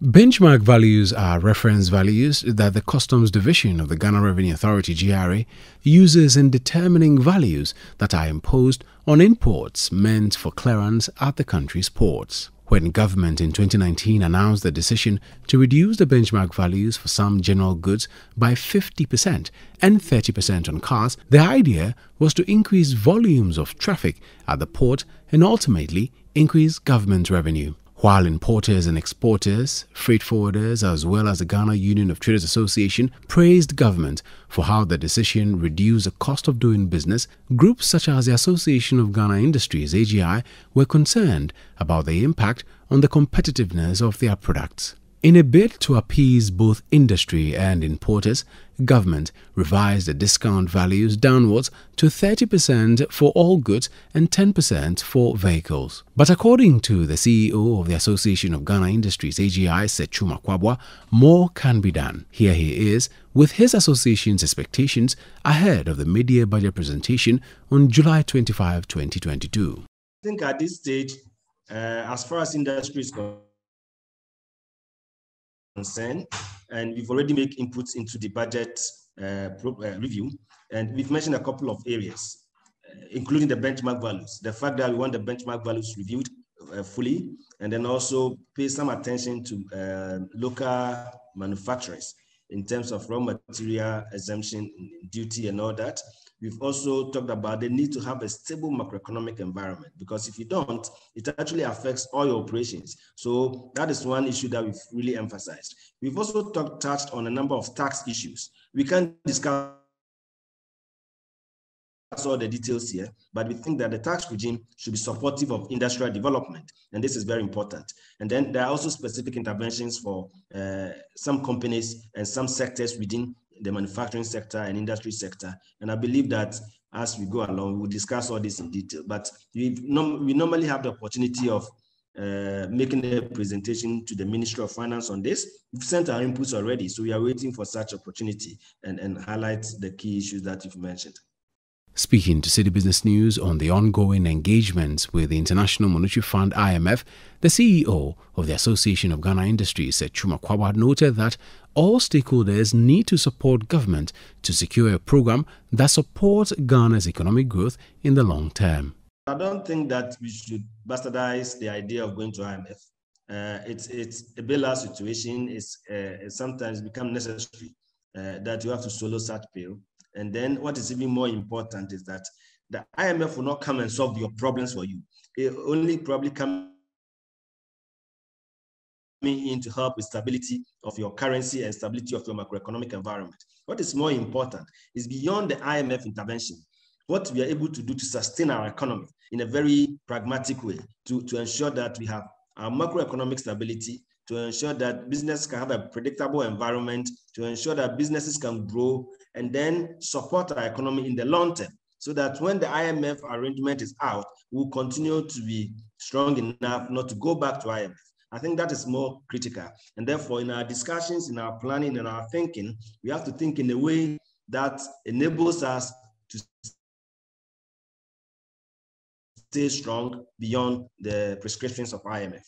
Benchmark values are reference values that the Customs Division of the Ghana Revenue Authority (GRA) uses in determining values that are imposed on imports meant for clearance at the country's ports. When government in 2019 announced the decision to reduce the benchmark values for some general goods by 50% and 30% on cars, the idea was to increase volumes of traffic at the port and ultimately increase government revenue. While importers and exporters, freight forwarders, as well as the Ghana Union of Traders Association praised government for how the decision reduced the cost of doing business, groups such as the Association of Ghana Industries (AGI) were concerned about the impact on the competitiveness of their products. In a bid to appease both industry and importers, government revised the discount values downwards to 30% for all goods and 10% for vehicles. But according to the CEO of the Association of Ghana Industries (AGI), Sechuma Kwabwa, more can be done. Here he is with his association's expectations ahead of the mid-year budget presentation on July 25, 2022. I think at this stage, as far as industry is concerned, and we've already made inputs into the budget review, and we've mentioned a couple of areas, including the benchmark values. The fact that we want the benchmark values reviewed fully, and then also pay some attention to local manufacturers in terms of raw material exemption, duty, and all that. We've also talked about the need to have a stable macroeconomic environment, because if you don't, it actually affects all your operations. So that is one issue that we've really emphasized. We've also touched on a number of tax issues. We can't discuss all the details here, but we think that the tax regime should be supportive of industrial development, and this is very important. And then there are also specific interventions for some companies and some sectors within the manufacturing sector and industry sector. And I believe that as we go along, we'll discuss all this in detail. But we normally have the opportunity of making a presentation to the Ministry of Finance on this. We've sent our inputs already, so we are waiting for such opportunity and highlight the key issues that you've mentioned. Speaking to City Business News on the ongoing engagements with the International Monetary Fund (IMF), the CEO of the Association of Ghana Industries, Sechuma Kwabwa, noted that all stakeholders need to support government to secure a program that supports Ghana's economic growth in the long term. I don't think that we should bastardize the idea of going to IMF. It's a bailout situation. It's sometimes become necessary that you have to swallow such pill. And then what is even more important is that the IMF will not come and solve your problems for you. It only probably come in to help with stability of your currency and stability of your macroeconomic environment. What is more important is beyond the IMF intervention, what we are able to do to sustain our economy in a very pragmatic way to ensure that we have our macroeconomic stability, to ensure that business can have a predictable environment, to ensure that businesses can grow, and then support our economy in the long term, so that when the IMF arrangement is out, we'll continue to be strong enough not to go back to IMF. I think that is more critical. And therefore, in our discussions, in our planning, and our thinking, we have to think in a way that enables us to stay strong beyond the prescriptions of IMF.